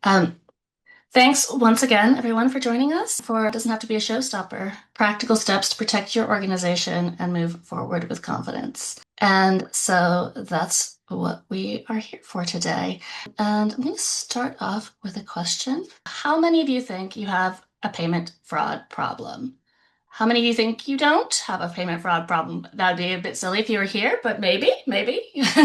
Um, Thanks once again, everyone, for joining us for It Doesn't Have to Be a Showstopper, practical steps to protect your organization and move forward with confidence. And so that's what we are here for today. And I'm going to start off with a question. How many of you think you have a payment fraud problem? How many of you think you don't have a payment fraud problem? That would be a bit silly if you were here, but maybe.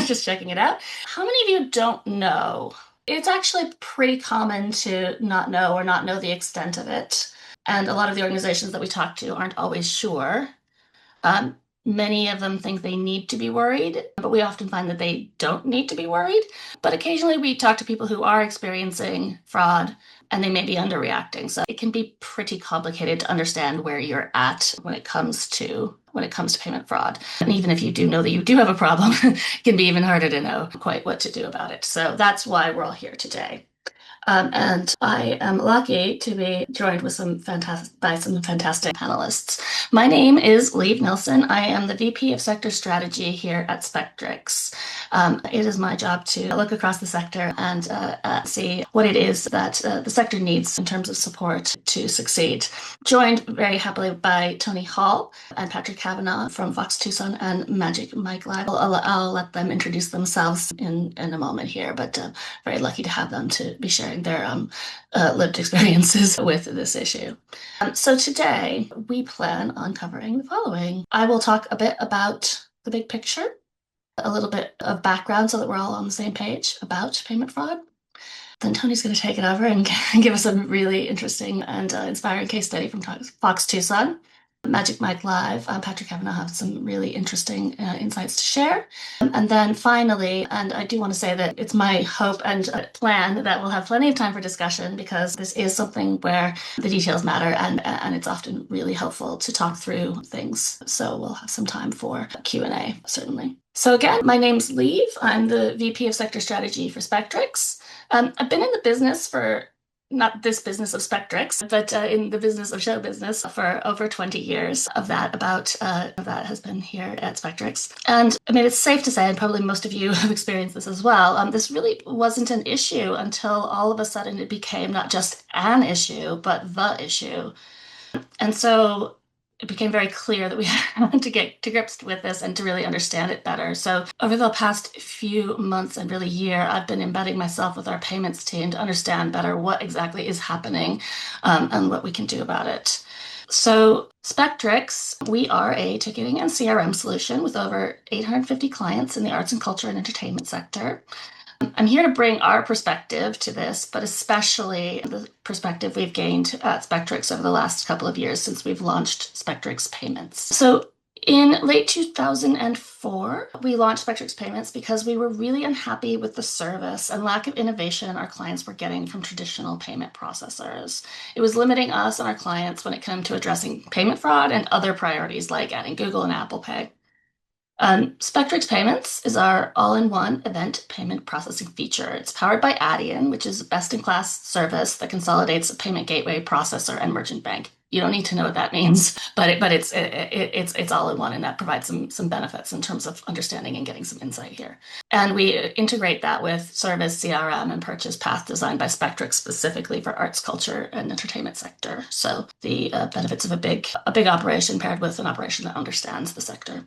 Just checking it out. How many of you don't know? It's actually pretty common to not know or not know the extent of it. And a lot of the organizations that we talk to aren't always sure. Um, Many of them think they need to be worried, but we often find that they don't need to be worried. But occasionally we talk to people who are experiencing fraud and they may be underreacting. So it can be pretty complicated to understand where you're at when it comes to payment fraud. And even if you do know that you do have a problem, it can be even harder to know quite what to do about it. So that's why we're all here today. And I am lucky to be joined with some fantastic panelists. My name is Lieve Nilsson. I am the VP of Sector Strategy here at Spectrix. It is my job to look across the sector and see what it is that the sector needs in terms of support to succeed. Joined very happily by Tony Hall and Patrick Kavanagh from Fox Tucson and Magic Mike Live. I'll let them introduce themselves in a moment here, but very lucky to have them to be sharing their lived experiences with this issue. So today we plan on covering the following. I will talk a bit about the big picture, a little bit of background so that we're all on the same page about payment fraud. Then Tony's going to take it over and give us a really interesting and inspiring case study from Fox Tucson. Magic Mike Live, Patrick Kavanagh have some really interesting insights to share. And then finally, and I do want to say that it's my hope and plan that we'll have plenty of time for discussion because this is something where the details matter and it's often really helpful to talk through things. So we'll have some time for Q&A, certainly. So again, my name's Lieve. I'm the VP of Sector Strategy for Spectrix. I've been in the business for not this business of Spectrix, but in the business of show business for over 20 years of that, that has been here at Spectrix. And I mean, it's safe to say, and probably most of you have experienced this as well, this really wasn't an issue until all of a sudden it became not just an issue, but the issue. And so it became very clear that we had to get to grips with this and to really understand it better. So over the past few months and really year, I've been embedding myself with our payments team to understand better what exactly is happening and what we can do about it. So Spectrix, we are a ticketing and CRM solution with over 850 clients in the arts and culture and entertainment sector. I'm here to bring our perspective to this, but especially the perspective we've gained at Spectrix over the last couple of years since we've launched Spectrix Payments. So in late 2004, we launched Spectrix Payments because we were really unhappy with the service and lack of innovation our clients were getting from traditional payment processors. It was limiting us and our clients when it came to addressing payment fraud and other priorities like adding Google and Apple Pay. Spectrix Payments is our all-in-one event payment processing feature. It's powered by Adyen, which is a best-in-class service that consolidates a payment gateway, processor, and merchant bank. You don't need to know what that means, but it's all in one, and that provides some benefits in terms of understanding and getting some insight here. And we integrate that with service, CRM, and purchase path designed by Spectrix specifically for arts, culture, and entertainment sector. So the benefits of a big operation paired with an operation that understands the sector.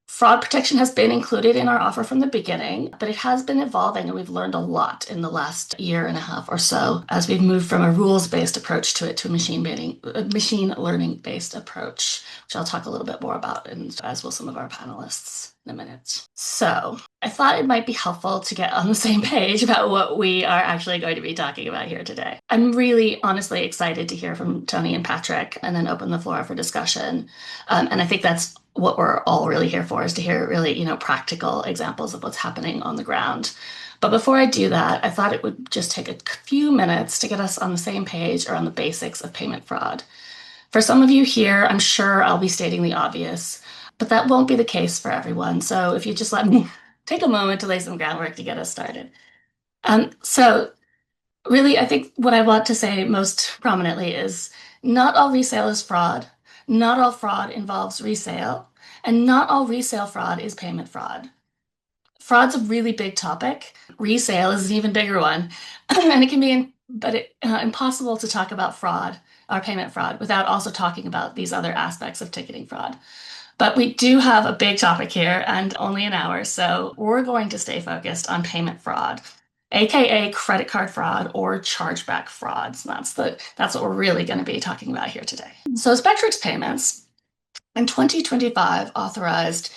Fraud protection has been included in our offer from the beginning, but it has been evolving and we've learned a lot in the last year and a half or so as we've moved from a rules-based approach to a machine learning-based approach, which I'll talk a little bit more about, and as will some of our panelists in a minute. So I thought it might be helpful to get on the same page about what we are actually going to be talking about here today. I'm really honestly excited to hear from Tony and Patrick and then open the floor for discussion. And I think that's what we're all really here for, is to hear really, practical examples of what's happening on the ground. But before I do that, I thought it would just take a few minutes to get us on the same page around the basics of payment fraud. For some of you here, I'm sure I'll be stating the obvious, but that won't be the case for everyone. So if you just let me take a moment to lay some groundwork to get us started. So really, I think what I want to say most prominently is not all resale is fraud. Not all fraud involves resale, and not all resale fraud is payment fraud. Fraud's a really big topic. Resale is an even bigger one. And it can be impossible to talk about fraud or payment fraud without also talking about these other aspects of ticketing fraud. But we do have a big topic here and only an hour, so we're going to stay focused on payment fraud, aka credit card fraud or chargeback frauds. That's what we're really going to be talking about here today. So Spectrix Payments in 2025 authorized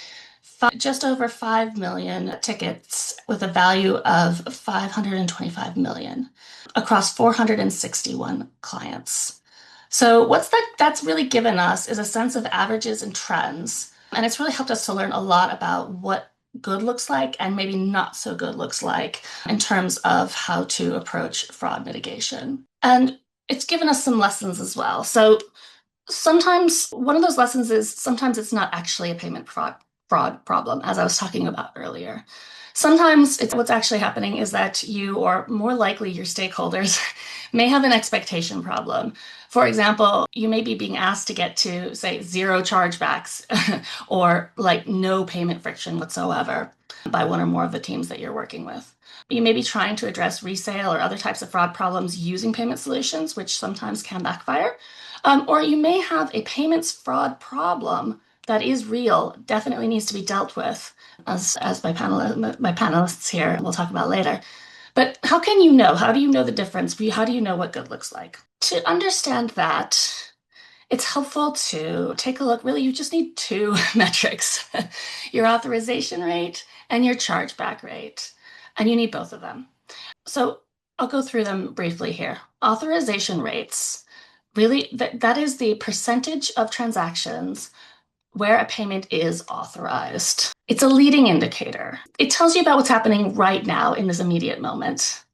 just over 5 million tickets with a value of 525 million across 461 clients. So that's really given us is a sense of averages and trends. And it's really helped us to learn a lot about what good looks like and maybe not so good looks like in terms of how to approach fraud mitigation. And it's given us some lessons as well. So sometimes one of those lessons is sometimes it's not actually a payment fraud problem, as I was talking about earlier. Sometimes what's actually happening is that you, or more likely your stakeholders, may have an expectation problem. For example, you may be being asked to get to, say, 0 chargebacks or like no payment friction whatsoever by one or more of the teams that you're working with. You may be trying to address resale or other types of fraud problems using payment solutions, which sometimes can backfire. Or you may have a payments fraud problem that is real, definitely needs to be dealt with, as my panelists here will talk about later. But how can you know? How do you know the difference? How do you know what good looks like? To understand that, it's helpful to take a look. Really, you just need 2 metrics, your authorization rate and your chargeback rate. And you need both of them. So I'll go through them briefly here. Authorization rates, really, that is the percentage of transactions where a payment is authorized. It's a leading indicator. It tells you about what's happening right now in this immediate moment.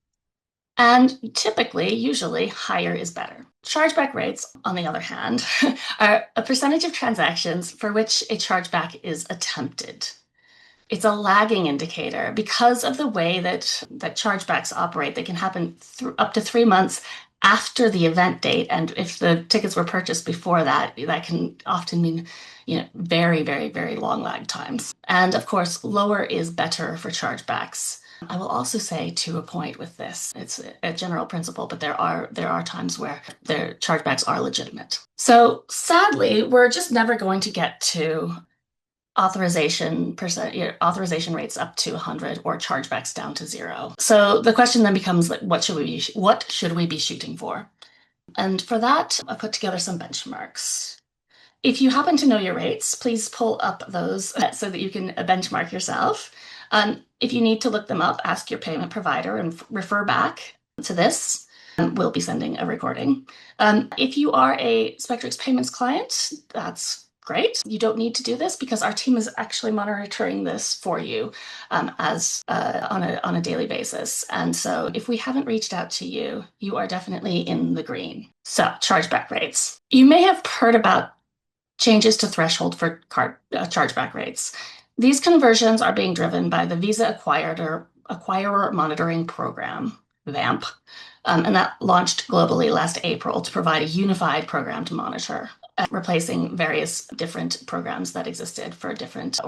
And typically, usually, higher is better. Chargeback rates, on the other hand, are a percentage of transactions for which a chargeback is attempted. It's a lagging indicator because of the way that chargebacks operate. They can happen up to 3 months after the event date, and if the tickets were purchased before that, that can often mean, very, very, very long lag times. And of course, lower is better for chargebacks. I will also say to a point with this, it's a general principle, but there are times where their chargebacks are legitimate. So sadly, we're just never going to get to authorization rates up to 100 or chargebacks down to 0. So the question then becomes, like, what should we be shooting for? And for that, I put together some benchmarks. If you happen to know your rates, please pull up those so that you can benchmark yourself. If you need to look them up, ask your payment provider and refer back to this. We'll be sending a recording. If you are a Spectrix Payments client, that's great. You don't need to do this because our team is actually monitoring this for you on a daily basis. And so if we haven't reached out to you, you are definitely in the green. So chargeback rates. You may have heard about changes to threshold for card chargeback rates. These conversions are being driven by the Visa Acquirer Monitoring Program, VAMP, and that launched globally last April to provide a unified program to monitor, replacing various different programs that existed for different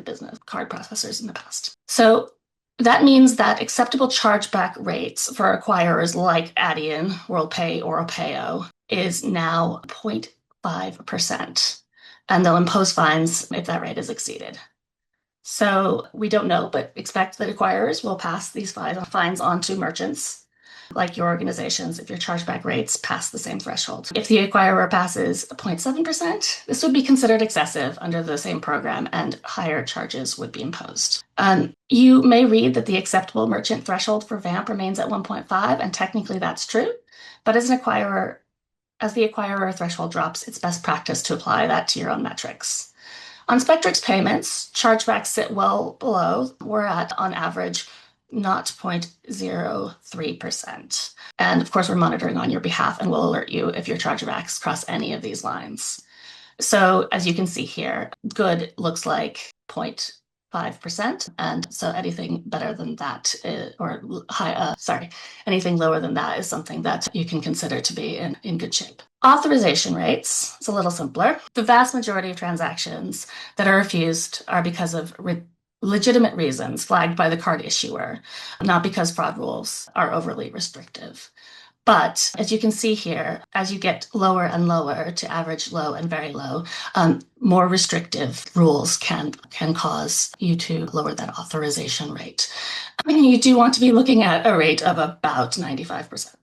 business card processors in the past. So that means that acceptable chargeback rates for acquirers like Adyen, WorldPay, or Opeo is now 0.5%, and they'll impose fines if that rate is exceeded. So we don't know, but expect that acquirers will pass these fines on to merchants like your organizations if your chargeback rates pass the same threshold. If the acquirer passes 0.7%, this would be considered excessive under the same program and higher charges would be imposed. You may read that the acceptable merchant threshold for VAMP remains at 1.5, and technically that's true, but as the acquirer threshold drops, it's best practice to apply that to your own metrics. On Spectrix Payments, chargebacks sit well below. We're at, on average, 0.03%. And of course, we're monitoring on your behalf and will alert you if your chargebacks cross any of these lines. So as you can see here, good looks like 0.5%. And so anything better than that anything lower than that is something that you can consider to be in good shape. Authorization rates, it's a little simpler. The vast majority of transactions that are refused are because of legitimate reasons flagged by the card issuer, not because fraud rules are overly restrictive. But as you can see here, as you get lower and lower to average low and very low, more restrictive rules can cause you to lower that authorization rate. I mean, you do want to be looking at a rate of about 95%.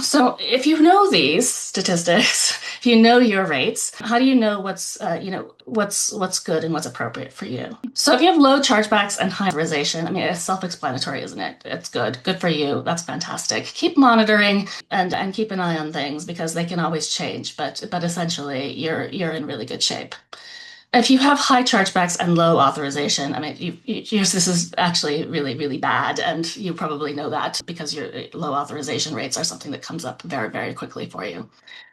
So if you know these statistics, if you know your rates, how do you know what's good and what's appropriate for you? So if you have low chargebacks and high authorization, I mean, it's self-explanatory, isn't it? It's good. Good for you. That's fantastic. Keep monitoring and keep an eye on things because they can always change, but essentially you're in really good shape. If you have high chargebacks and low authorization, I mean, this is actually really, really bad. And you probably know that because your low authorization rates are something that comes up very, very quickly for you.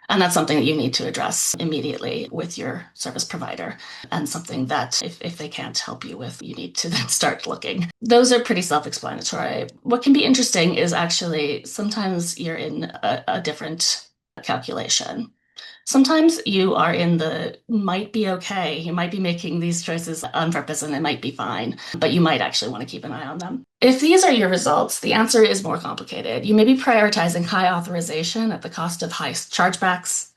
And that's something that you need to address immediately with your service provider and something that if they can't help you with, you need to then start looking. Those are pretty self-explanatory. What can be interesting is actually sometimes you're in a different calculation. Sometimes you are in the might be okay. You might be making these choices on purpose and it might be fine, but you might actually want to keep an eye on them. If these are your results, the answer is more complicated. You may be prioritizing high authorization at the cost of high chargebacks.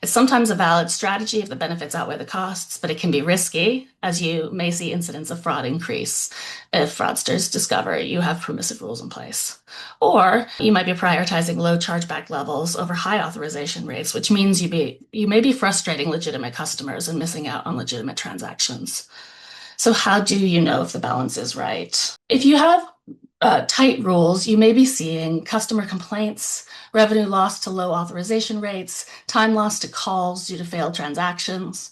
It's sometimes a valid strategy if the benefits outweigh the costs, but it can be risky as you may see incidents of fraud increase if fraudsters discover you have permissive rules in place. Or you might be prioritizing low chargeback levels over high authorization rates, which means you may be frustrating legitimate customers and missing out on legitimate transactions. So how do you know if the balance is right? If you have tight rules, you may be seeing customer complaints, revenue lost to low authorization rates, time lost to calls due to failed transactions.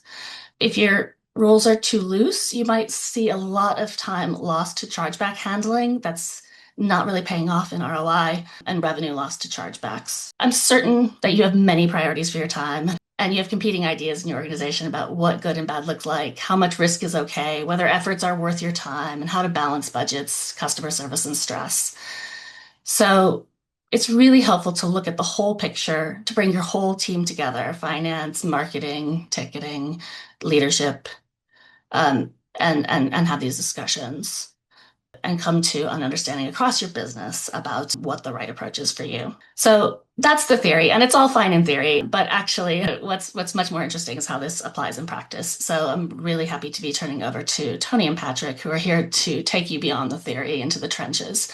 If your rules are too loose, you might see a lot of time lost to chargeback handling that's not really paying off in ROI and revenue lost to chargebacks. I'm certain that you have many priorities for your time and you have competing ideas in your organization about what good and bad look like, how much risk is okay, whether efforts are worth your time, and how to balance budgets, customer service, and stress. So it's really helpful to look at the whole picture, to bring your whole team together, finance, marketing, ticketing, leadership, and have these discussions and come to an understanding across your business about what the right approach is for you. So that's the theory, and it's all fine in theory, but actually what's much more interesting is how this applies in practice. So I'm really happy to be turning over to Tony and Patrick, who are here to take you beyond the theory into the trenches.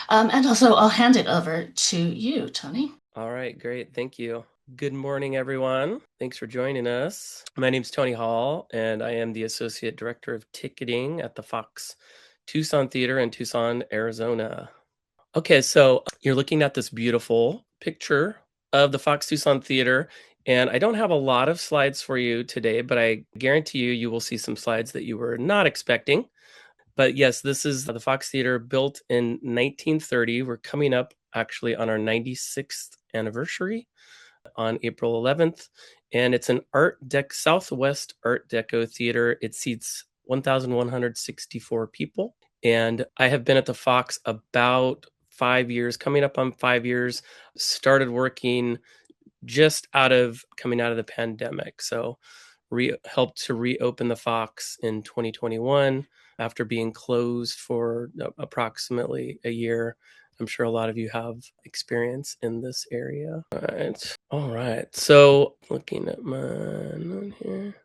And also I'll hand it over to you, Tony. All right, great. Thank you. Good morning, everyone. Thanks for joining us. My name is Tony Hall, and I am the Associate Director of Ticketing at the Fox Tucson Theatre in Tucson, Arizona. Okay, so you're looking at this beautiful picture of the Fox Tucson Theatre, and I don't have a lot of slides for you today, but I guarantee you will see some slides that you were not expecting. But yes, this is the Fox Theatre, built in 1930. We're coming up actually on our 96th anniversary on April 11th. And it's an Southwest Art Deco theater. It seats 1,164 people. And I have been at the Fox about 5 years, coming up on 5 years, started working just coming out of the pandemic. So helped to reopen the Fox in 2021 after being closed for approximately a year. I'm sure a lot of you have experience in this area. All right. So looking at my note here.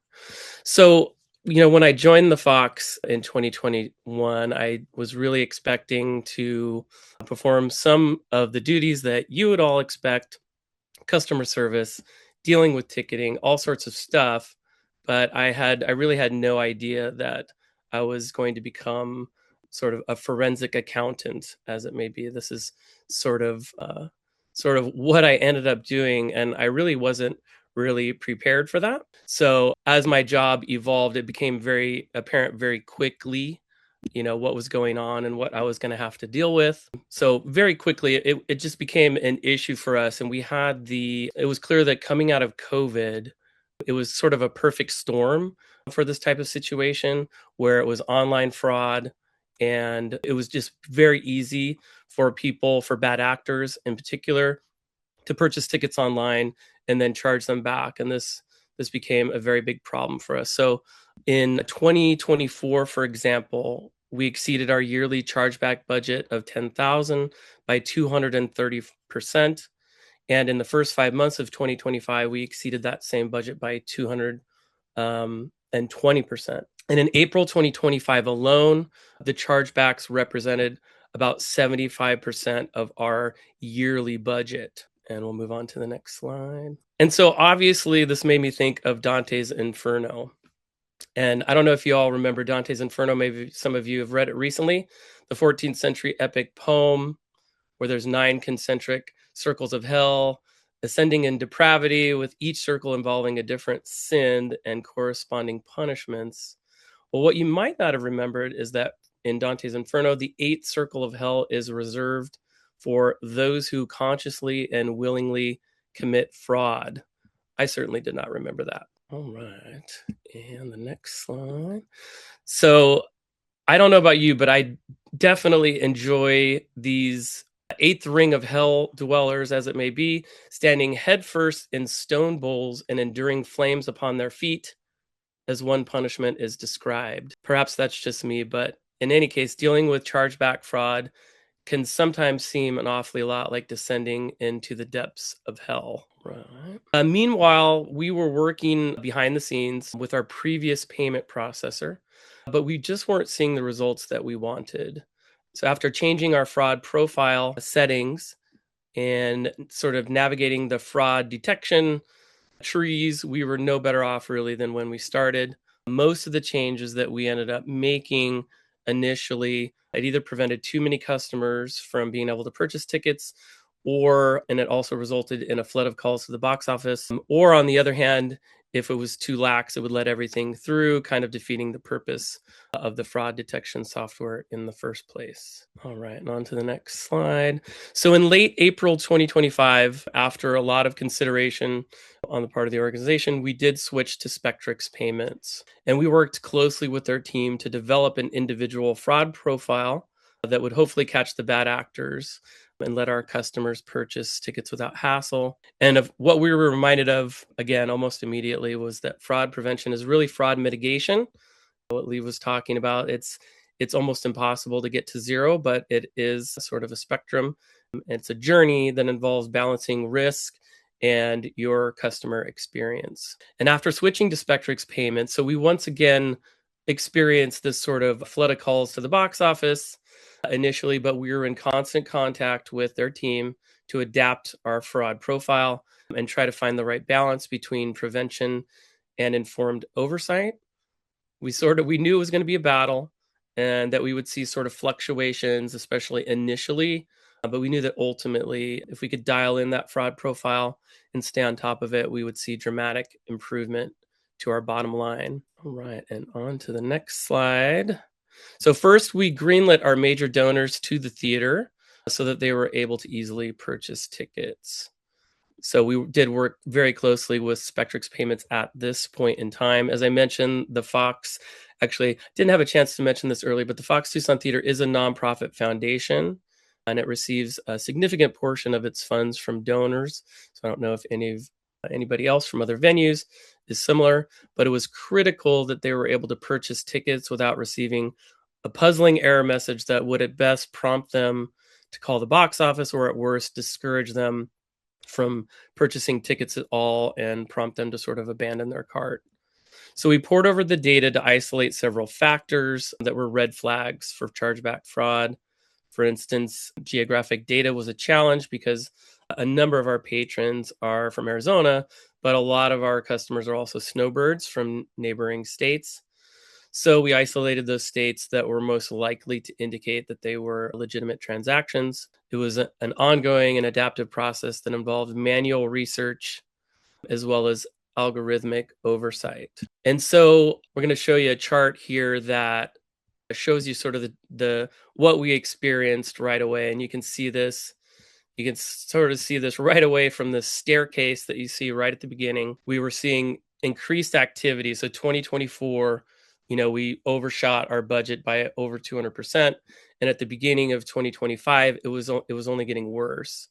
So, when I joined the Fox in 2021, I was really expecting to perform some of the duties that you would all expect: customer service, dealing with ticketing, all sorts of stuff. But I really had no idea that I was going to become sort of a forensic accountant, as it may be. This is sort of what I ended up doing, and I really wasn't really prepared for that. So as my job evolved, it became very apparent very quickly, what was going on and what I was going to have to deal with. So very quickly, it just became an issue for us. And it was clear that coming out of COVID, it was sort of a perfect storm for this type of situation where it was online fraud. And it was just very easy for bad actors in particular, to purchase tickets online and then charge them back. And this became a very big problem for us. So in 2024, for example, we exceeded our yearly chargeback budget of $10,000 by 230%. And in the first 5 months of 2025, we exceeded that same budget by 220%. And in April 2025 alone, the chargebacks represented about 75% of our yearly budget. And we'll move on to the next slide. And so obviously this made me think of Dante's Inferno. And I don't know if you all remember Dante's Inferno. Maybe some of you have read it recently. The 14th century epic poem where there's 9 concentric circles of hell, ascending in depravity, with each circle involving a different sin and corresponding punishments. Well, what you might not have remembered is that in Dante's Inferno, the 8th circle of hell is reserved for those who consciously and willingly commit fraud. I certainly did not remember that. All right, and the next slide. So I don't know about you, but I definitely enjoy these 8th ring of hell dwellers, as it may be, standing headfirst in stone bowls and enduring flames upon their feet, as one punishment is described. Perhaps that's just me, but in any case, dealing with chargeback fraud can sometimes seem an awfully lot like descending into the depths of hell. Right. Meanwhile, we were working behind the scenes with our previous payment processor, but we just weren't seeing the results that we wanted. So after changing our fraud profile settings and sort of navigating the fraud detection trees, we were no better off really than when we started. Most of the changes that we ended up making initially, it either prevented too many customers from being able to purchase tickets, and it also resulted in a flood of calls to the box office. Or on the other hand, if it was too lax, it would let everything through, kind of defeating the purpose of the fraud detection software in the first place. All right, and on to the next slide. So in late April 2025, after a lot of consideration on the part of the organization, we did switch to Spectrix payments. And we worked closely with their team to develop an individual fraud profile that would hopefully catch the bad actors and let our customers purchase tickets without hassle. And of what we were reminded of, again, almost immediately, was that fraud prevention is really fraud mitigation. What Lee was talking about, it's almost impossible to get to zero, but it is sort of a spectrum. It's a journey that involves balancing risk and your customer experience. And after switching to Spectrix payments, so we once again experienced this sort of flood of calls to the box office initially, but we were in constant contact with their team to adapt our fraud profile and try to find the right balance between prevention and informed oversight. We knew it was going to be a battle and that we would see sort of fluctuations, especially initially. But we knew that ultimately, if we could dial in that fraud profile and stay on top of it, we would see dramatic improvement to our bottom line. All right, and on to the next slide. So first, we greenlit our major donors to the theater so that they were able to easily purchase tickets. So we did work very closely with Spectrix Payments at this point in time. As I mentioned, the Fox, actually didn't have a chance to mention this earlier, but the Fox Tucson Theatre is a nonprofit foundation, and it receives a significant portion of its funds from donors. So I don't know if anybody else from other venues is similar, but it was critical that they were able to purchase tickets without receiving a puzzling error message that would at best prompt them to call the box office, or at worst discourage them from purchasing tickets at all and prompt them to sort of abandon their cart. So we poured over the data to isolate several factors that were red flags for chargeback fraud. For instance, geographic data was a challenge because a number of our patrons are from Arizona, but a lot of our customers are also snowbirds from neighboring states. So we isolated those states that were most likely to indicate that they were legitimate transactions. It was an ongoing and adaptive process that involved manual research as well as algorithmic oversight. And so we're going to show you a chart here that shows you sort of the what we experienced right away. And you can see this. You can sort of see this right away from the staircase that you see right at the beginning. We were seeing increased activity. So 2024, we overshot our budget by over 200%. And at the beginning of 2025, it was only getting worse.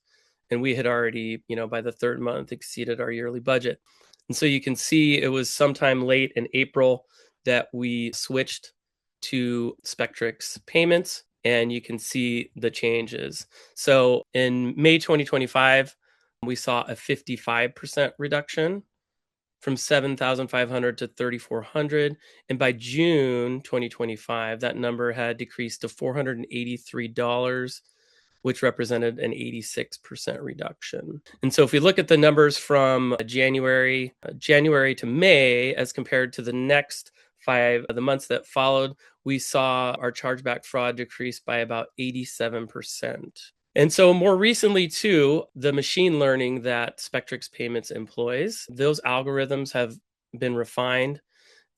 And we had already, by the third month, exceeded our yearly budget. And so you can see it was sometime late in April that we switched to Spectrix payments, and you can see the changes. So in May 2025, we saw a 55% reduction from 7,500 to 3,400. And by June 2025, that number had decreased to $483, which represented an 86% reduction. And so if we look at the numbers from January to May, as compared to the next the months that followed, we saw our chargeback fraud decrease by about 87%. And so more recently, too, the machine learning that Spectrix Payments employs, those algorithms have been refined,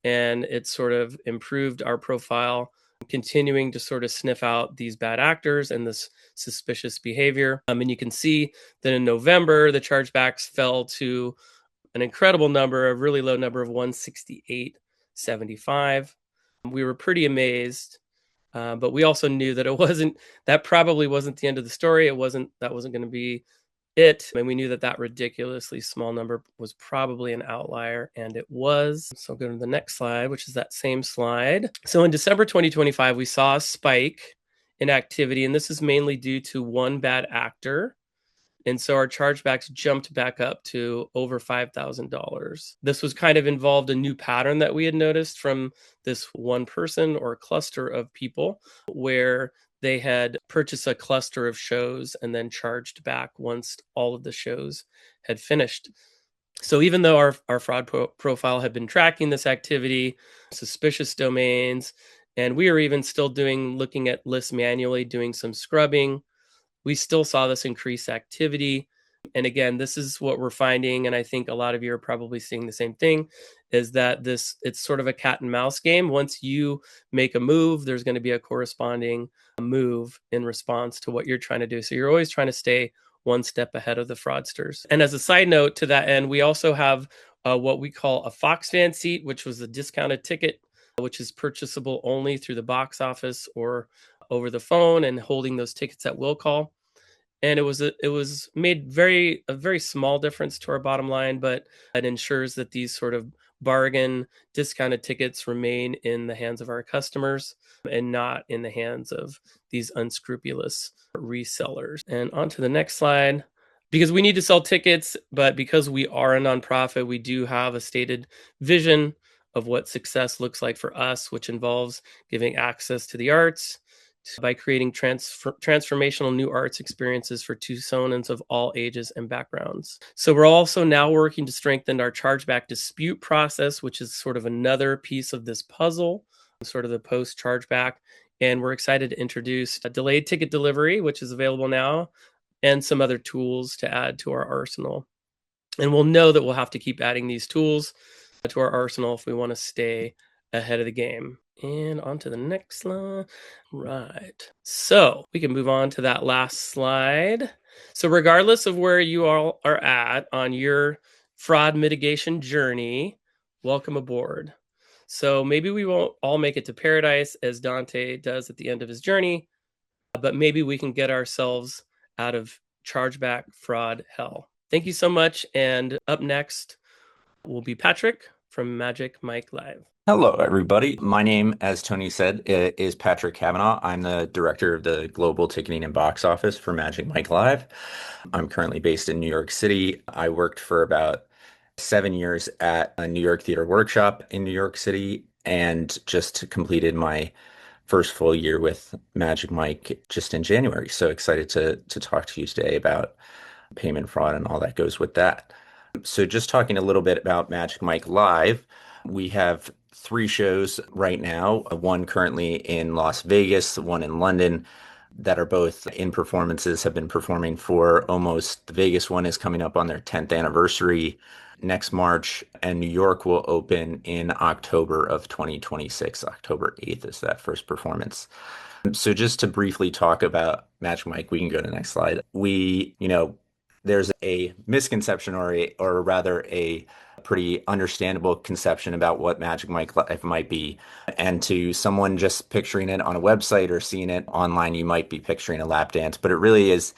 and it's sort of improved our profile, continuing to sort of sniff out these bad actors and this suspicious behavior. And you can see that in November, the chargebacks fell to an incredible number, a really low number of 168.75. We were pretty amazed. But we also knew that that probably wasn't the end of the story. That wasn't going to be it. And we knew that ridiculously small number was probably an outlier, and it was. So go to the next slide, which is that same slide. So in December 2025, we saw a spike in activity, and this is mainly due to one bad actor. And so our chargebacks jumped back up to over $5,000. This was kind of involved a new pattern that we had noticed from this one person or cluster of people, where they had purchased a cluster of shows and then charged back once all of the shows had finished. So even though our fraud profile had been tracking this activity, suspicious domains, and we were even still looking at lists manually, doing some scrubbing, we still saw this increased activity. And again, this is what we're finding, and I think a lot of you are probably seeing the same thing, is that it's sort of a cat and mouse game. Once you make a move, there's going to be a corresponding move in response to what you're trying to do. So you're always trying to stay one step ahead of the fraudsters. And as a side note to that end, we also have what we call a Fox fan seat, which was a discounted ticket, which is purchasable only through the box office or over the phone, and holding those tickets at will call. And it was made a very small difference to our bottom line, but it ensures that these sort of bargain discounted tickets remain in the hands of our customers and not in the hands of these unscrupulous resellers. And on to the next slide. Because we need to sell tickets, but because we are a nonprofit, we do have a stated vision of what success looks like for us, which involves giving access to the arts by creating transformational new arts experiences for Tucsonans of all ages and backgrounds. So we're also now working to strengthen our chargeback dispute process, which is sort of another piece of this puzzle, sort of the post-chargeback. And we're excited to introduce a delayed ticket delivery, which is available now, and some other tools to add to our arsenal. And we'll know that we'll have to keep adding these tools to our arsenal if we want to stay ahead of the game. And on to the next slide. Right. So we can move on to that last slide. So regardless of where you all are at on your fraud mitigation journey, welcome aboard. So maybe we won't all make it to paradise as Dante does at the end of his journey, but maybe we can get ourselves out of chargeback fraud hell. Thank you so much. And up next will be Patrick from Magic Mike Live. Hello, everybody. My name, as Tony said, is Patrick Kavanagh. I'm the director of the global ticketing and box office for Magic Mike Live. I'm currently based in New York City. I worked for about 7 years at a New York Theater Workshop in New York City, and just completed my first full year with Magic Mike just in January. So excited to talk to you today about payment fraud and all that goes with that. So just talking a little bit about Magic Mike Live, we have 3 shows right now, one currently in Las Vegas, one in London, that are both in performances, have been performing for the Vegas one is coming up on their 10th anniversary next March, and New York will open in October of 2026. October 8th is that first performance. So just to briefly talk about Magic Mike, we can go to the next slide. There's a misconception or rather a pretty understandable conception about what Magic Mike Live might be. And to someone just picturing it on a website or seeing it online, you might be picturing a lap dance, but it really is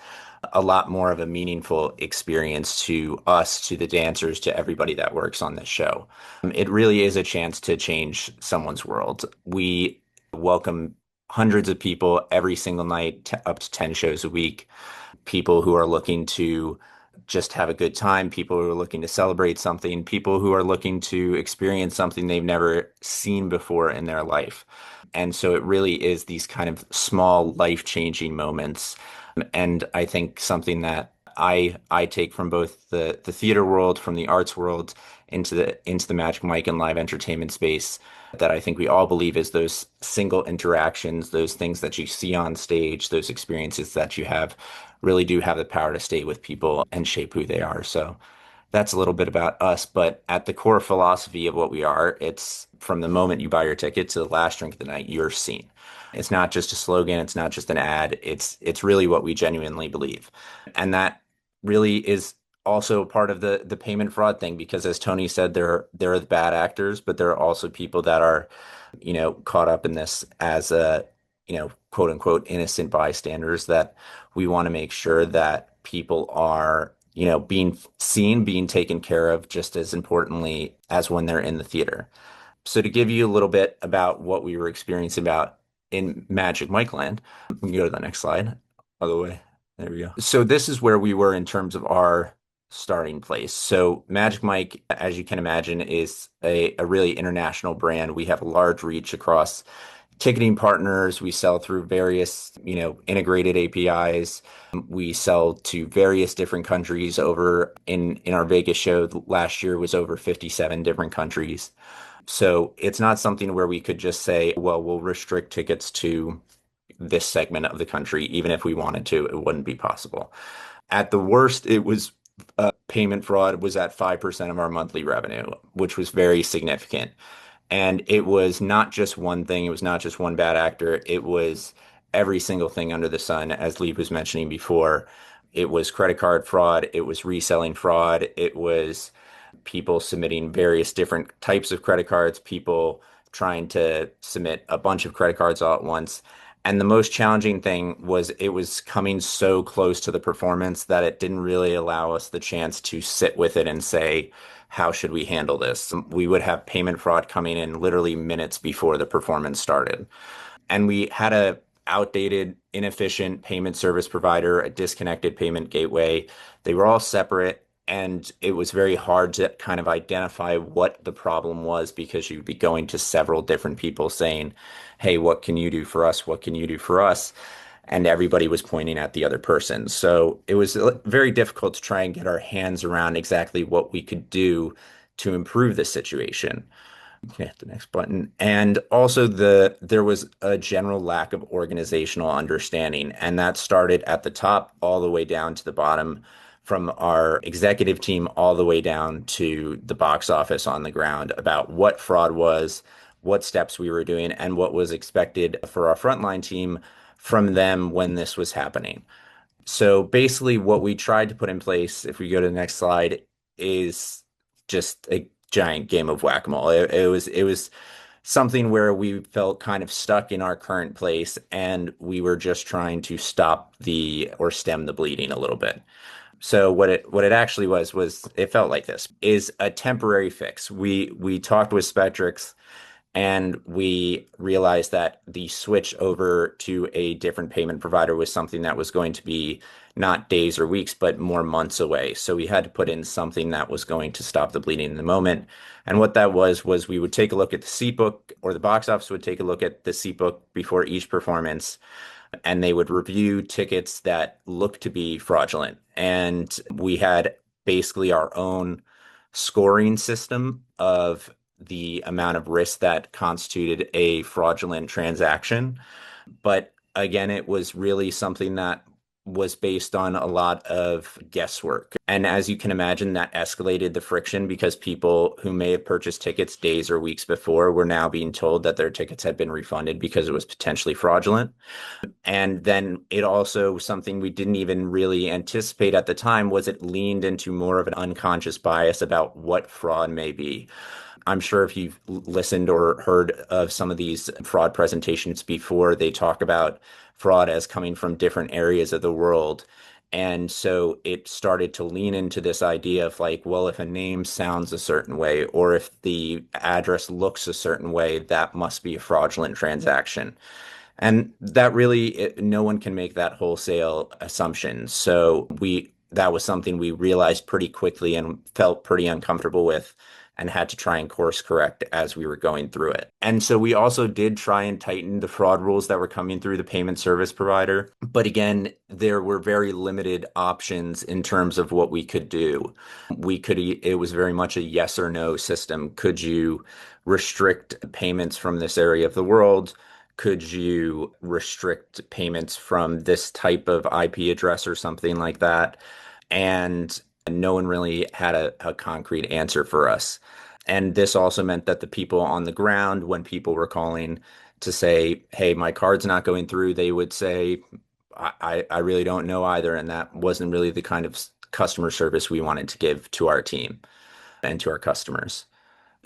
a lot more of a meaningful experience to us, to the dancers, to everybody that works on this show. It really is a chance to change someone's world. We welcome hundreds of people every single night, up to 10 shows a week. People who are looking to just have a good time, people who are looking to celebrate something, people who are looking to experience something they've never seen before in their life. And so it really is these kind of small life-changing moments. And I think something that I take from both the theater world, from the arts world, into the Magic Mike and live entertainment space, that I think we all believe is those single interactions, those things that you see on stage, those experiences that you have really do have the power to stay with people and shape who they are. So that's a little bit about us, but at the core philosophy of what we are, it's from the moment you buy your ticket to the last drink of the night, you're seen. It's not just a slogan, it's not just an ad, it's really what we genuinely believe. And that really is also part of the payment fraud thing, because as Tony said, there are the bad actors, but there are also people that are, caught up in this as a, quote unquote innocent bystanders, that we want to make sure that people are, being seen, being taken care of just as importantly as when they're in the theater. So to give you a little bit about what we were experiencing about in Magic Mike Land, we can go to the next slide. Other way. There we go. So this is where we were in terms of our starting place. So Magic Mike, as you can imagine, is a really international brand. We have a large reach across ticketing partners. We sell through various, integrated APIs. We sell to various different countries. Over in our Vegas show last year was over 57 different countries. So it's not something where we could just say, well, we'll restrict tickets to this segment of the country. Even if we wanted to, it wouldn't be possible. At the worst, it was payment fraud was at 5% of our monthly revenue, which was very significant. And it was not just one thing. It was not just one bad actor. It was every single thing under the sun, as Lee was mentioning before. It was credit card fraud. It was reselling fraud. It was people submitting various different types of credit cards, people trying to submit a bunch of credit cards all at once. And the most challenging thing was it was coming so close to the performance that it didn't really allow us the chance to sit with it and say, how should we handle this? We would have payment fraud coming in literally minutes before the performance started. And we had a outdated, inefficient payment service provider, a disconnected payment gateway. They were all separate, and it was very hard to kind of identify what the problem was, because you'd be going to several different people saying, hey, what can you do for us? What can you do for us? And everybody was pointing at the other person. So it was very difficult to try and get our hands around exactly what we could do to improve the situation. Okay, hit the next button. And also there was a general lack of organizational understanding, and that started at the top all the way down to the bottom, from our executive team all the way down to the box office on the ground, about what fraud was, what steps we were doing, and what was expected for our frontline team from them when this was happening. So basically, what we tried to put in place, if we go to the next slide, is just a giant game of whack-a-mole. It was something where we felt kind of stuck in our current place, and we were just trying to stop the or stem the bleeding a little bit. So what it actually was it felt like this is a temporary fix. We talked with Spectrix, and we realized that the switch over to a different payment provider was something that was going to be not days or weeks, but more months away. So we had to put in something that was going to stop the bleeding in the moment. And what that was we would take a look at the seat book, or the box office would take a look at the seat book before each performance, and they would review tickets that looked to be fraudulent. And we had basically our own scoring system of the amount of risk that constituted a fraudulent transaction. But again, it was really something that was based on a lot of guesswork. And as you can imagine, that escalated the friction, because people who may have purchased tickets days or weeks before were now being told that their tickets had been refunded because it was potentially fraudulent. And then it also, something we didn't even really anticipate at the time, was it leaned into more of an unconscious bias about what fraud may be. I'm sure if you've listened or heard of some of these fraud presentations before, they talk about fraud as coming from different areas of the world. And so it started to lean into this idea of like, well, if a name sounds a certain way, or if the address looks a certain way, that must be a fraudulent transaction. And that really, no one can make that wholesale assumption. So that was something we realized pretty quickly and felt pretty uncomfortable with and had to try and course correct as we were going through it. And so we also did try and tighten the fraud rules that were coming through the payment service provider. But again, there were very limited options in terms of what we could do. It was very much a yes or no system. Could you restrict payments from this area of the world? Could you restrict payments from this type of IP address or something like that? And no one really had a concrete answer for us. And this also meant that the people on the ground, when people were calling to say, hey, my card's not going through, they would say, I really don't know either. And that wasn't really the kind of customer service we wanted to give to our team and to our customers.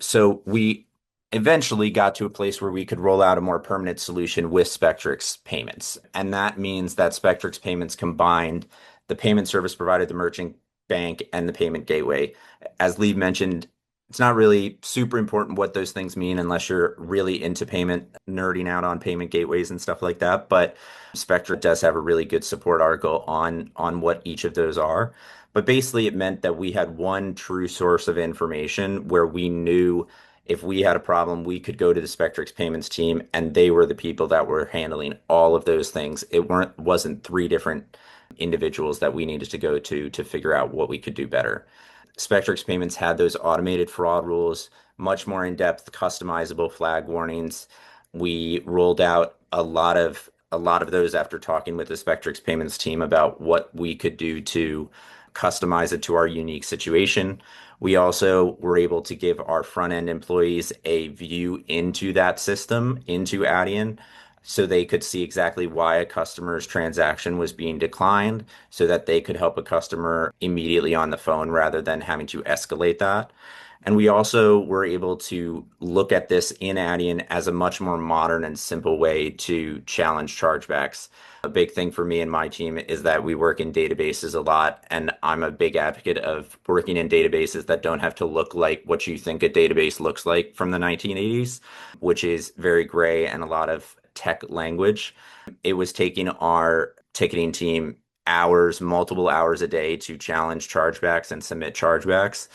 So we eventually got to a place where we could roll out a more permanent solution with Spectrix payments. And that means that Spectrix payments combined the payment service provider, the merchant bank, and the payment gateway. As Lee mentioned, it's not really super important what those things mean unless you're really into payment, nerding out on payment gateways and stuff like that. But Spectrix does have a really good support article on what each of those are. But basically, it meant that we had one true source of information where we knew if we had a problem, we could go to the Spectrix payments team, and they were the people that were handling all of those things. Wasn't three different individuals that we needed to go to figure out what we could do better. Spectrix payments had those automated fraud rules, much more in-depth, customizable flag warnings. We rolled out a lot of those after talking with the Spectrix payments team about what we could do to customize it to our unique situation. We also were able to give our front end employees a view into that system, into Adyen, so they could see exactly why a customer's transaction was being declined, so that they could help a customer immediately on the phone rather than having to escalate that. And we also were able to look at this in Adyen as a much more modern and simple way to challenge chargebacks. A big thing for me and my team is that we work in databases a lot, and I'm a big advocate of working in databases that don't have to look like what you think a database looks like from the 1980s, which is very gray and a lot of tech language. It was taking our ticketing team hours, multiple hours a day to challenge chargebacks and submit chargebacks.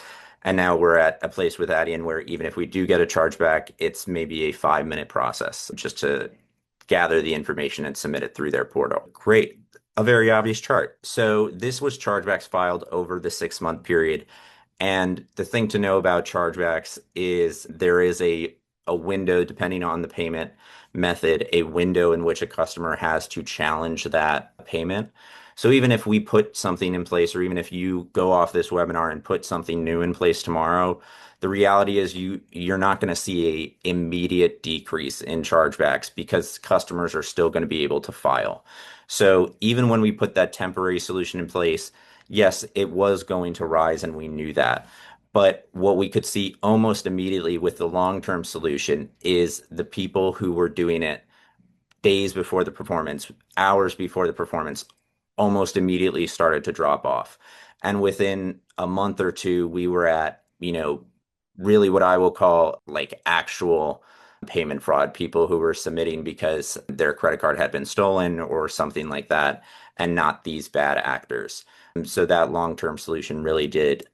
And now we're at a place with Adyen where even if we do get a chargeback, it's maybe a 5-minute process just to gather the information and submit it through their portal. Great. A very obvious chart. So this was chargebacks filed over the 6-month period. And the thing to know about chargebacks is there is a window, depending on the payment method, a window in which a customer has to challenge that payment. So even if we put something in place, or even if you go off this webinar and put something new in place tomorrow, the reality is you're not going to see a immediate decrease in chargebacks because customers are still going to be able to file. So even when we put that temporary solution in place, yes, it was going to rise, and we knew that. But what we could see almost immediately with the long-term solution is the people who were doing it days before the performance, hours before the performance, almost immediately started to drop off. And within a month or two, we were at, really what I will call like actual payment fraud, people who were submitting because their credit card had been stolen or something like that, and not these bad actors. So that long-term solution really did,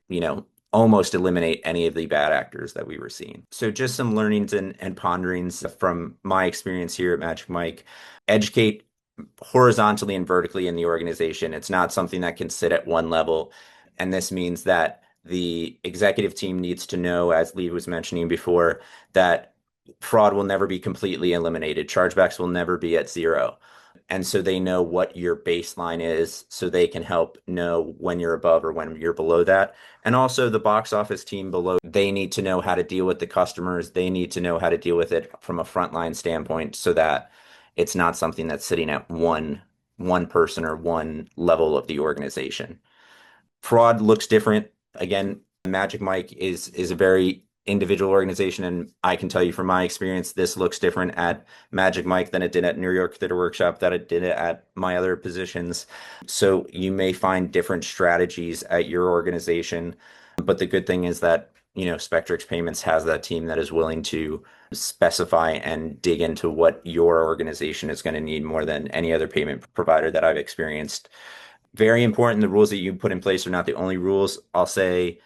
almost eliminate any of the bad actors that we were seeing. So just some learnings and ponderings from my experience here at Magic Mike. Educate horizontally and vertically in the organization. It's not something that can sit at one level. And this means that the executive team needs to know, as Lee was mentioning before, that fraud will never be completely eliminated. Chargebacks will never be at zero. And so they know what your baseline is, so they can help know when you're above or when you're below that. And also the box office team below, they need to know how to deal with the customers. They need to know how to deal with it from a frontline standpoint so that it's not something that's sitting at one person or one level of the organization. Fraud looks different. Again, Magic Mike is a very individual organization. And I can tell you from my experience, this looks different at Magic Mike than it did at New York Theater Workshop, that it did at my other positions. So you may find different strategies at your organization. But the good thing is that, Spectrix Payments has that team that is willing to specify and dig into what your organization is going to need more than any other payment provider that I've experienced. Very important. The rules that you put in place are not the only rules. I'll say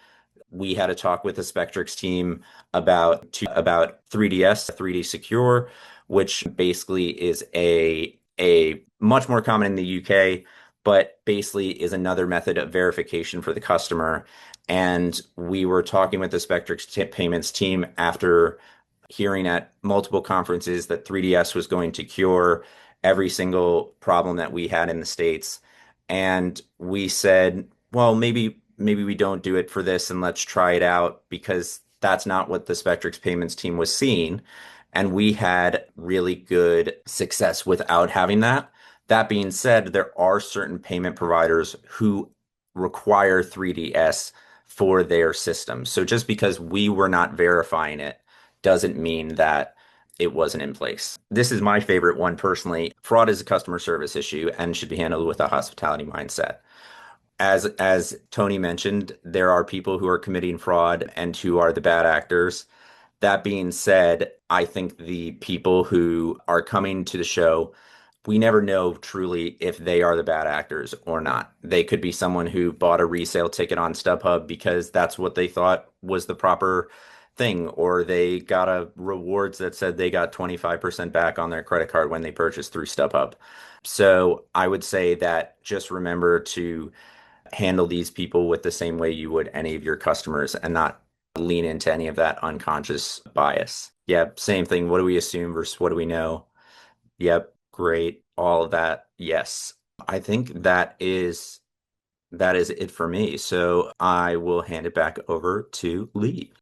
we had a talk with the Spectrix team about 3DS, 3D Secure, which basically is a much more common in the UK, but basically is another method of verification for the customer. And we were talking with the Spectrix Payments team after hearing at multiple conferences that 3DS was going to cure every single problem that we had in the States. And we said, well, maybe we don't do it for this and let's try it out, because that's not what the Spectrix Payments team was seeing. And we had really good success without having that. That being said, there are certain payment providers who require 3DS for their system. So just because we were not verifying it doesn't mean that it wasn't in place. This is my favorite one personally. Fraud is a customer service issue and should be handled with a hospitality mindset. As Tony mentioned, there are people who are committing fraud and who are the bad actors. That being said, I think the people who are coming to the show, we never know truly if they are the bad actors or not. They could be someone who bought a resale ticket on StubHub because that's what they thought was the proper thing, or they got a rewards that said they got 25% back on their credit card when they purchased through StubHub. So I would say that just remember to handle these people with the same way you would any of your customers and not lean into any of that unconscious bias. Yeah, same thing. What do we assume versus what do we know? Yep, great. All of that. Yes. I think that is it for me. So I will hand it back over to Lee.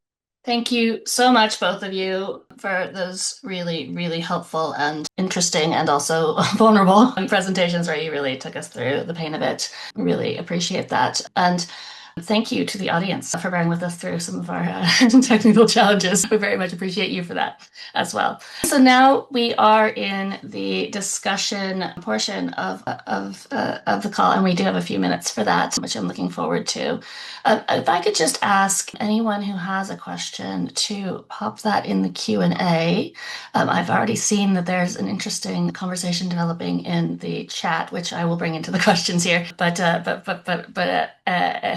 Thank you so much, both of you, for those really, really helpful and interesting and also vulnerable presentations where you really took us through the pain of it. Really appreciate that. And thank you to the audience for bearing with us through some of our technical challenges. We very much appreciate you for that as well. So now we are in the discussion portion of the call, and we do have a few minutes for that, which I'm looking forward to. If I could just ask anyone who has a question to pop that in the Q&A. I've already seen that there's an interesting conversation developing in the chat, which I will bring into the questions here. But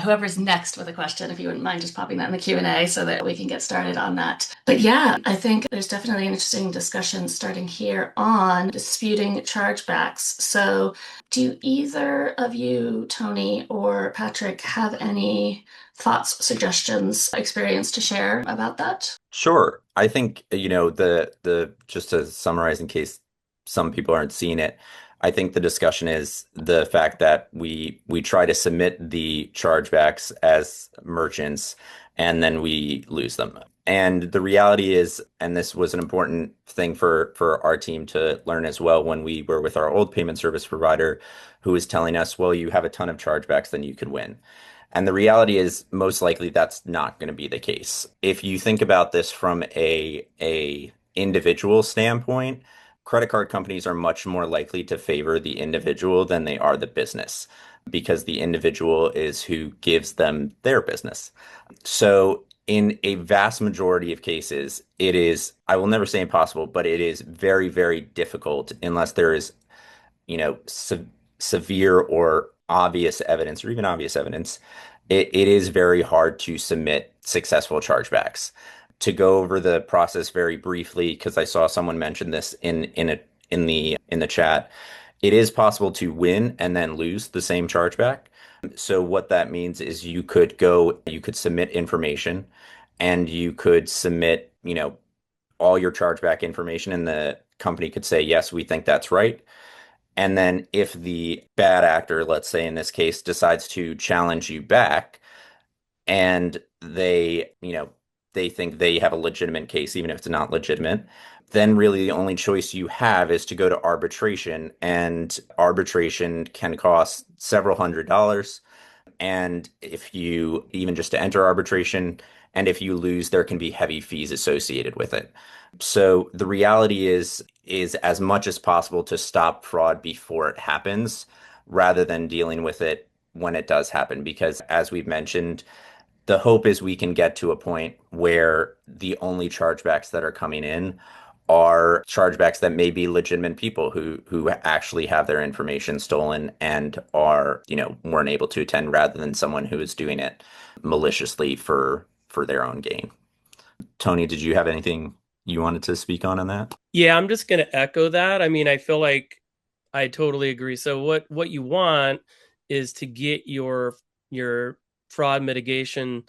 whoever's next with a question, if you wouldn't mind just popping that in the Q&A so that we can get started on that. But yeah, I think there's definitely an interesting discussion starting here on disputing chargebacks. So do either of you, Tony or Patrick, have any thoughts, suggestions, experience to share about that? Sure. I think, the just to summarize in case some people aren't seeing it, I think the discussion is the fact that we try to submit the chargebacks as merchants and then we lose them. And the reality is, and this was an important thing for our team to learn as well when we were with our old payment service provider, who was telling us, well, you have a ton of chargebacks, then you could win. And the reality is most likely that's not going to be the case. If you think about this from a individual standpoint, credit card companies are much more likely to favor the individual than they are the business, because the individual is who gives them their business. So in a vast majority of cases, it is, I will never say impossible, but it is very, very difficult unless there is, severe or obvious evidence, or even obvious evidence. It is very hard to submit successful chargebacks. To go over the process very briefly, because I saw someone mention this in the chat, it is possible to win and then lose the same chargeback. So what that means is you could submit information, and you could submit, all your chargeback information, and the company could say, yes, we think that's right. And then if the bad actor, let's say in this case, decides to challenge you back, and they think they have a legitimate case, even if it's not legitimate, then really the only choice you have is to go to arbitration, and arbitration can cost several $100s. And if you even just to enter arbitration, and if you lose, there can be heavy fees associated with it. So the reality is as much as possible to stop fraud before it happens, rather than dealing with it when it does happen. Because as we've mentioned, the hope is we can get to a point where the only chargebacks that are coming in are chargebacks that may be legitimate people who actually have their information stolen and are, weren't able to attend rather than someone who is doing it maliciously for their own gain. Tony, did you have anything you wanted to speak on that? Yeah, I'm just going to echo that. I mean, I feel like I totally agree. So what you want is to get your fraud mitigation,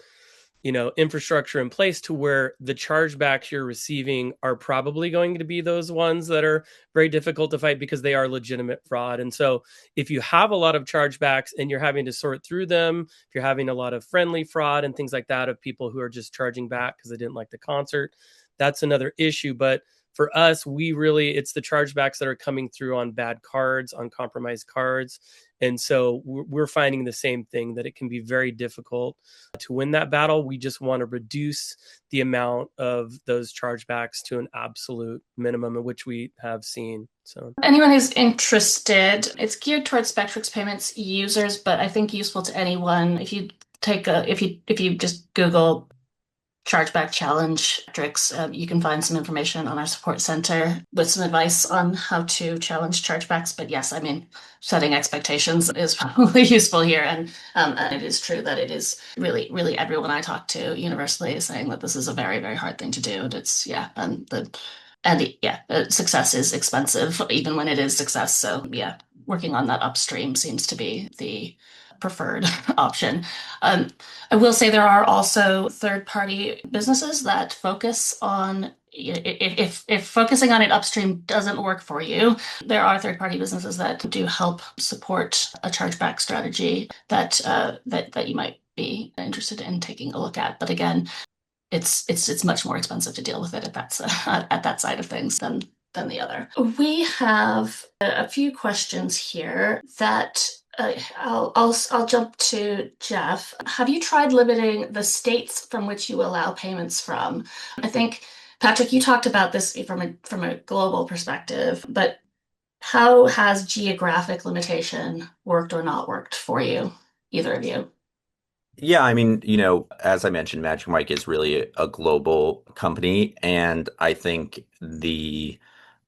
infrastructure in place to where the chargebacks you're receiving are probably going to be those ones that are very difficult to fight because they are legitimate fraud. And so if you have a lot of chargebacks and you're having to sort through them, if you're having a lot of friendly fraud and things like that of people who are just charging back because they didn't like the concert, that's another issue. But for us, it's the chargebacks that are coming through on bad cards, on compromised cards. And so we're finding the same thing, that it can be very difficult to win that battle. We just want to reduce the amount of those chargebacks to an absolute minimum, which we have seen. So anyone who's interested, it's geared towards Spectrix Payments users, but I think useful to anyone. If you just Google chargeback challenge metrics, you can find some information on our support center with some advice on how to challenge chargebacks. But yes, I mean, setting expectations is probably useful here. And it is true that it is really, really everyone I talk to universally is saying that this is a very, very hard thing to do. And it's, success is expensive, even when it is success. So yeah, working on that upstream seems to be the preferred option. I will say there are also third-party businesses that focus on, if focusing on it upstream doesn't work for you, there are third-party businesses that do help support a chargeback strategy that you might be interested in taking a look at. But again, it's much more expensive to deal with it at that side of things than the other. We have a few questions here that I'll jump to Jeff. Have you tried limiting the states from which you allow payments from? I think, Patrick, you talked about this from a global perspective, but how has geographic limitation worked or not worked for you, either of you? Yeah, I mean, as I mentioned, Magic Mike is really a global company, and I think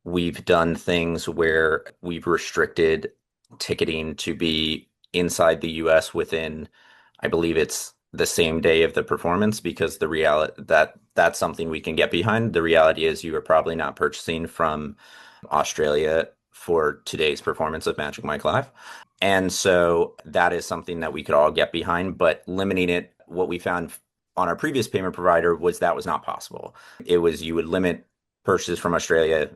we've done things where we've restricted ticketing to be inside the US within, I believe it's the same day of the performance, because the reality that's something we can get behind. The reality is you are probably not purchasing from Australia for today's performance of Magic Mike Live. And so that is something that we could all get behind, but limiting it, what we found on our previous payment provider was that was not possible. It was you would limit purchases from Australia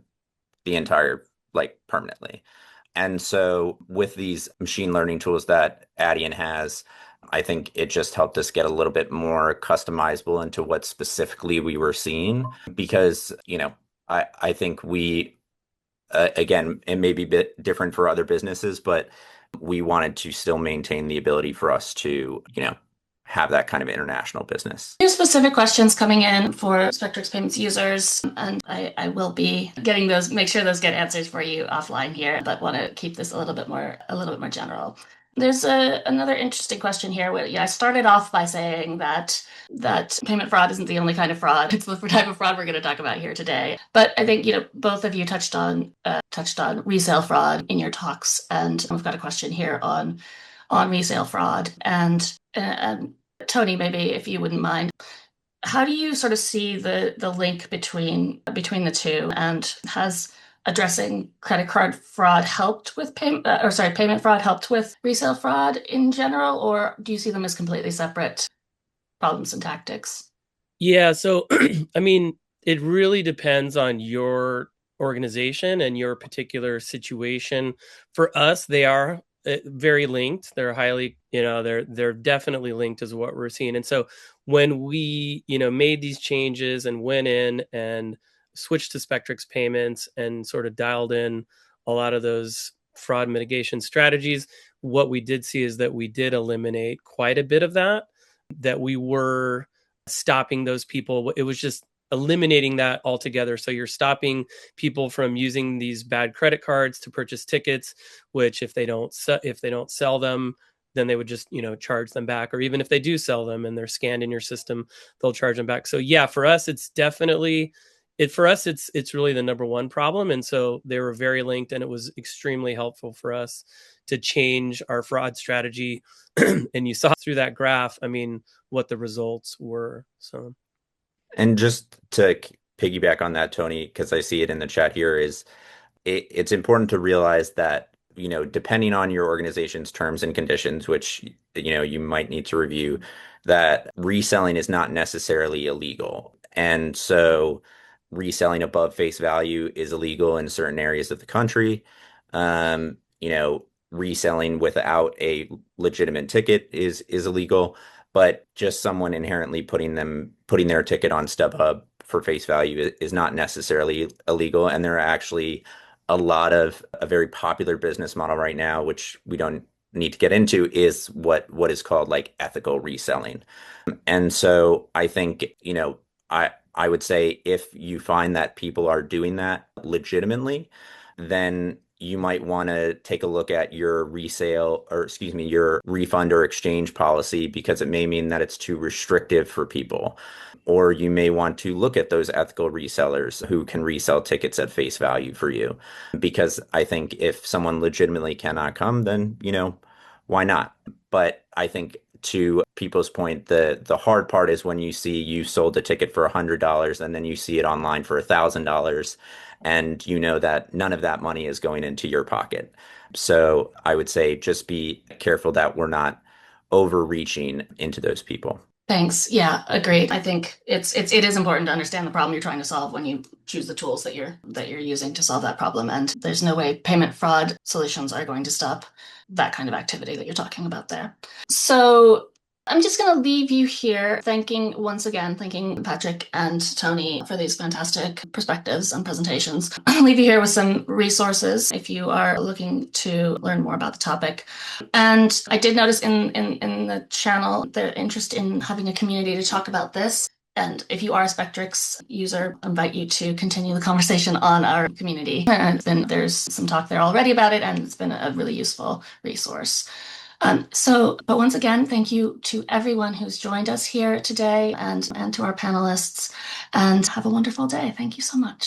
the entire, like, permanently. And so with these machine learning tools that Adyen has, I think it just helped us get a little bit more customizable into what specifically we were seeing, because, I think again, it may be a bit different for other businesses, but we wanted to still maintain the ability for us to, have that kind of international business. Two specific questions coming in for Spectrix Payments users, and I will be getting those, make sure those get answers for you offline here, but want to keep this a little bit more general. There's another interesting question here where I started off by saying that payment fraud isn't the only kind of fraud. It's the type of fraud we're going to talk about here today. But I think both of you touched on resale fraud in your talks, and we've got a question here on resale fraud. And Tony, maybe if you wouldn't mind, how do you sort of see the link between the two, and has addressing credit card fraud helped with payment fraud helped with resale fraud in general, or do you see them as completely separate problems and tactics? yeah, so I mean, it really depends on your organization and your particular situation. For us, they are very linked. They're highly, they're definitely linked as what we're seeing. And so when we, made these changes and went in and switched to Spectrix payments and sort of dialed in a lot of those fraud mitigation strategies, what we did see is that we did eliminate quite a bit of that we were stopping those people. It was just eliminating that altogether. So you're stopping people from using these bad credit cards to purchase tickets, which if they don't sell them, then they would just, charge them back. Or even if they do sell them and they're scanned in your system, they'll charge them back. So yeah, for us, it's definitely it's really the number one problem. And so they were very linked, and it was extremely helpful for us to change our fraud strategy. And you saw through that graph, what the results were. So. And just to piggyback on that, Tony, because I see it in the chat here, it's important to realize that, depending on your organization's terms and conditions, which, you might need to review, that reselling is not necessarily illegal. And so reselling above face value is illegal in certain areas of the country. Reselling without a legitimate ticket is illegal, but just someone inherently putting their ticket on StubHub for face value is not necessarily illegal. And there are actually a very popular business model right now, which we don't need to get into, is what is called like ethical reselling. And so I think, I would say if you find that people are doing that legitimately, then you might want to take a look at your your refund or exchange policy, because it may mean that it's too restrictive for people. Or you may want to look at those ethical resellers who can resell tickets at face value for you. Because I think if someone legitimately cannot come, then, why not? But I think to people's point, the hard part is when you see you sold the ticket for $100 and then you see it online for $1,000, and you know that none of that money is going into your pocket. So I would say just be careful that we're not overreaching into those people. Thanks. Yeah, agreed. I think it is important to understand the problem you're trying to solve when you choose the tools that you're using to solve that problem. And there's no way payment fraud solutions are going to stop that kind of activity that you're talking about there. So I'm just going to leave you here thanking Patrick and Tony for these fantastic perspectives and presentations. I'll leave you here with some resources if you are looking to learn more about the topic. And I did notice in the channel the interest in having a community to talk about this. And if you are a Spectrix user, I invite you to continue the conversation on our community. And there's some talk there already about it, and it's been a really useful resource. But once again, thank you to everyone who's joined us here today, and to our panelists, and have a wonderful day. Thank you so much.